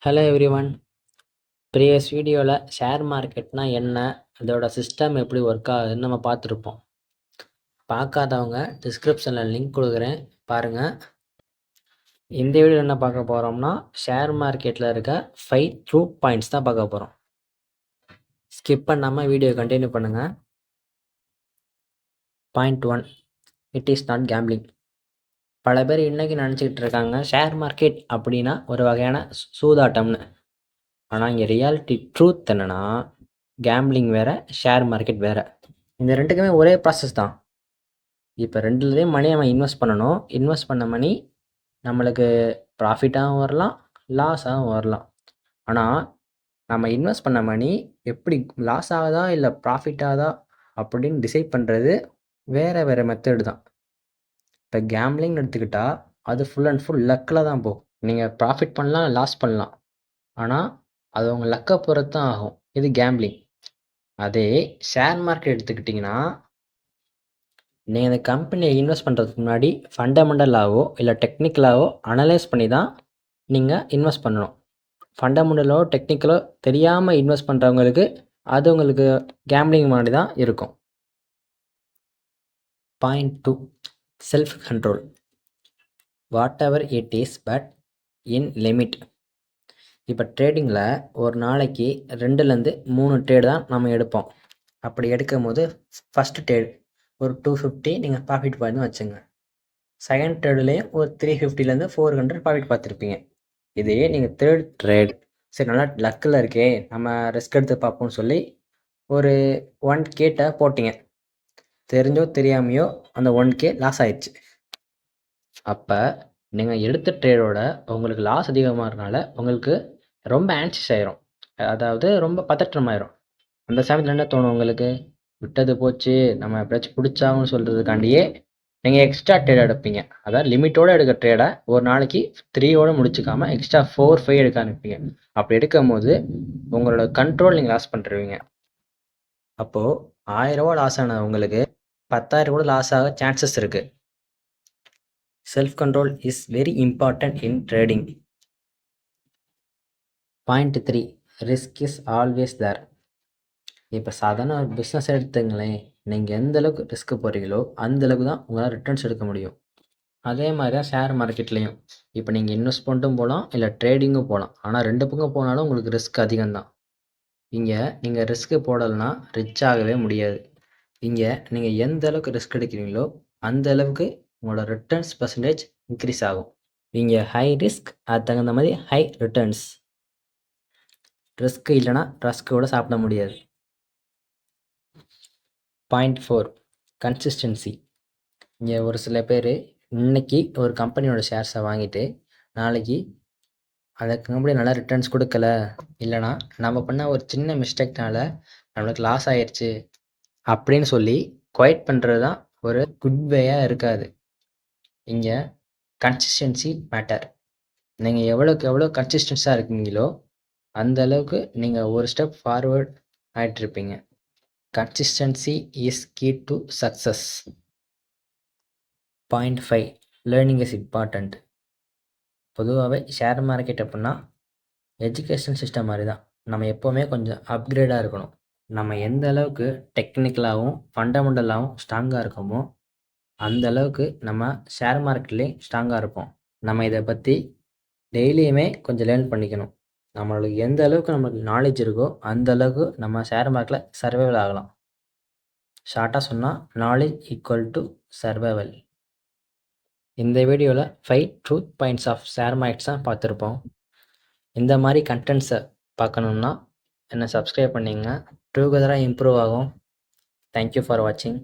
Hello everyone. Previous வீடியோவில் share மார்க்கெட்னா என்ன, அதோட சிஸ்டம் எப்படி ஒர்க் ஆகுதுன்னு நம்ம பார்த்துருப்போம். பார்க்காதவங்க டிஸ்கிரிப்ஷனில் லிங்க் கொடுக்குறேன், பாருங்கள். இந்த வீடியோ என்ன பார்க்க போகிறோம்னா, ஷேர் மார்க்கெட்டில் இருக்க 5 ட்ரூத் பாயிண்ட்ஸ் தான் பார்க்க போகிறோம். ஸ்கிப் பண்ணாமல் வீடியோ கண்டினியூ பண்ணுங்கள். Point 1, it is not gambling. பல பேர் இன்றைக்கி நினச்சிக்கிட்டு இருக்காங்க ஷேர் மார்க்கெட் அப்படின்னா ஒரு வகையான சூதாட்டம்னு. ஆனால் இங்கே ரியாலிட்டி ட்ரூத் என்னென்னா, கேம்பிளிங் வேறு, ஷேர் மார்க்கெட் வேறு. இந்த ரெண்டுக்குமே ஒரே ப்ராசஸ் தான். இப்போ ரெண்டுலேயும் மணி நம்ம இன்வெஸ்ட் பண்ணணும். இன்வெஸ்ட் பண்ண மணி நம்மளுக்கு ப்ராஃபிட்டாகவும் வரலாம், லாஸாகவும் வரலாம். ஆனால் நம்ம இன்வெஸ்ட் பண்ண மணி எப்படி லாஸ் ஆகுதா இல்லை ப்ராஃபிட் ஆகுதா அப்படின்னு டிசைட் பண்ணுறது வேறு மெத்தடு தான். இப்போ கேம்பிளிங்னு எடுத்துக்கிட்டால் அது ஃபுல் அண்ட் ஃபுல் லக்கில் தான் போகும். நீங்கள் ப்ராஃபிட் பண்ணலாம், லாஸ் பண்ணலாம். ஆனால் அது உங்கள் லக்கை பொறுத்து தான் ஆகும். இது கேம்பிளிங். அதே ஷேர் மார்க்கெட் எடுத்துக்கிட்டிங்கன்னா, நீங்கள் இந்த கம்பெனியை இன்வெஸ்ட் பண்ணுறதுக்கு முன்னாடி ஃபண்டமெண்டலாகவோ இல்லை டெக்னிக்கலாகவோ அனலைஸ் பண்ணி தான் நீங்கள் இன்வெஸ்ட் பண்ணணும். ஃபண்டமெண்டலோ டெக்னிக்கலோ தெரியாமல் இன்வெஸ்ட் பண்ணுறவங்களுக்கு அது உங்களுக்கு கேம்பிளிங் மாதிரி தான் இருக்கும். Point 2, self control. What ever it is but in limit. இப்போ ட்ரேடிங்கில் ஒரு நாளைக்கு 2லேருந்து 3 ட்ரேடு தான் நம்ம எடுப்போம். அப்படி எடுக்கும் போது ஃபஸ்ட்டு ட்ரேடு ஒரு 250 நீங்கள் ப்ராஃபிட் பார்த்து வச்சுங்க. செகண்ட் ட்ரேடுலேயும் ஒரு 350லேருந்து 400 ப்ராஃபிட் பார்த்துருப்பீங்க. இதே நீங்கள் தேர்ட் ட்ரேட் சரி நல்லா லக்கில் இருக்கே, நம்ம ரிஸ்க் எடுத்து பார்ப்போம்னு சொல்லி ஒரு 1K போட்டிங்க. தெரிஞ்சோ தெரியாமையோ அந்த 1K லாஸ் ஆயிடுச்சு. அப்போ நீங்கள் எடுத்த ட்ரேடோட உங்களுக்கு லாஸ் அதிகமாகறனால உங்களுக்கு ரொம்ப ஆன்சியஸ் ஆயிரும். அதாவது ரொம்ப பதற்றமாயிரும். அந்த சமயத்தில் என்ன தோணும் உங்களுக்கு? விட்டது போச்சு, நம்ம எப்படியாச்சும் பிடிச்சாங்கன்னு சொல்கிறதுக்காண்டியே நீங்கள் எக்ஸ்ட்ரா ட்ரேட் எடுப்பீங்க. அதாவது லிமிட்டோடு எடுக்கிற ட்ரேடை ஒரு நாளைக்கு 3யோடு முடிச்சுக்காமல் எக்ஸ்ட்ரா 4-5 எடுக்க ஆரம்பிப்பீங்க. அப்படி எடுக்கும் போது உங்களோட கண்ட்ரோல் நீங்கள் லாஸ் பண்ணிருவீங்க. அப்போது 1000 ரூபா லாஸ் ஆன உங்களுக்கு 10,000 கூட லாஸ் ஆக சான்சஸ் இருக்குது. Self control is very important in trading. Point 3, risk is always there. இப்போ சாதாரண ஒரு பிஸ்னஸ் எடுத்துங்களேன், நீங்கள் எந்த அளவுக்கு ரிஸ்க் போகிறீங்களோ அந்தளவுக்கு தான் உங்களால் ரிட்டர்ன்ஸ் எடுக்க முடியும். அதே மாதிரி தான் ஷேர் மார்க்கெட்லேயும். இப்போ நீங்கள் இன்வெஸ்ட்மெண்ட்டும் போகலாம், இல்லை ட்ரேடிங்கும் போகலாம். ஆனால் 2 பக்கம் போனாலும் உங்களுக்கு ரிஸ்க் அதிகம்தான். இங்கே நீங்கள் ரிஸ்க்கு போடலைன்னா ரிச் ஆகவே முடியாது. இங்கே நீங்கள் எந்த அளவுக்கு ரிஸ்க் எடுக்கிறீங்களோ அந்த அளவுக்கு உங்களோட ரிட்டர்ன்ஸ் பர்சன்டேஜ் இன்க்ரீஸ் ஆகும். இங்கே ஹை ரிஸ்க், அது தகுந்த மாதிரி ஹை ரிட்டர்ன்ஸ். ரிஸ்க் இல்லைனா ரஸ்க்கோட சாப்பிட முடியாது. Point 4, consistency. இங்கே ஒரு சில பேர் இன்னைக்கு ஒரு கம்பெனியோட ஷேர்ஸை வாங்கிட்டு நாளைக்கு அந்த கம்பெனி நல்லா ரிட்டர்ன்ஸ் கொடுக்கல, இல்லைனா நம்ம பண்ண ஒரு சின்ன மிஸ்டேக்னால நம்மளுக்கு லாஸ் ஆயிடுச்சு அப்படின்னு சொல்லி குவைட் பண்ணுறது தான் ஒரு குட் வேயாக இருக்காது. இங்கே கன்சிஸ்டன்சி மேட்டர். நீங்கள் எவ்வளோக்கு எவ்வளோ கன்சிஸ்டன்ஸாக இருக்கீங்களோ அந்த அளவுக்கு நீங்கள் ஒரு ஸ்டெப் ஃபார்வர்ட் ஆகிட்ருப்பீங்க. Consistency is key to success. Point 5, learning is important. பொதுவாகவே ஷேர் மார்க்கெட் அப்படின்னா எஜுகேஷன் சிஸ்டம் மாதிரி தான். நம்ம எப்போவுமே கொஞ்சம் அப்கிரேடாக இருக்கணும். நம்ம எந்த அளவுக்கு டெக்னிக்கலாகவும் ஃபண்டமெண்டலாகவும் ஸ்ட்ராங்காக இருக்கோமோ அந்த அளவுக்கு நம்ம ஷேர் மார்க்கெட்லேயும் ஸ்ட்ராங்காக இருப்போம். நம்ம இதை பற்றி டெய்லியுமே கொஞ்சம் லேர்ன் பண்ணிக்கணும். நம்மளுக்கு எந்த அளவுக்கு நம்மளுக்கு நாலேஜ் இருக்கோ அந்த அளவுக்கு நம்ம ஷேர் மார்க்கெட்டில் சர்வைவல் ஆகலாம். ஷார்ட்டாக சொன்னால் நாலேஜ் ஈக்குவல் டு சர்வைவல். இந்த வீடியோவில் 5 truth points of share markets தான் பார்த்துருப்போம். இந்த மாதிரி கண்டென்ட்ஸை பார்க்கணுன்னா என்னை சப்ஸ்கிரைப் பண்ணிங்க. டுகெதராக இம்ப்ரூவ் ஆகும். தேங்க்யூ ஃபார் வாட்சிங்.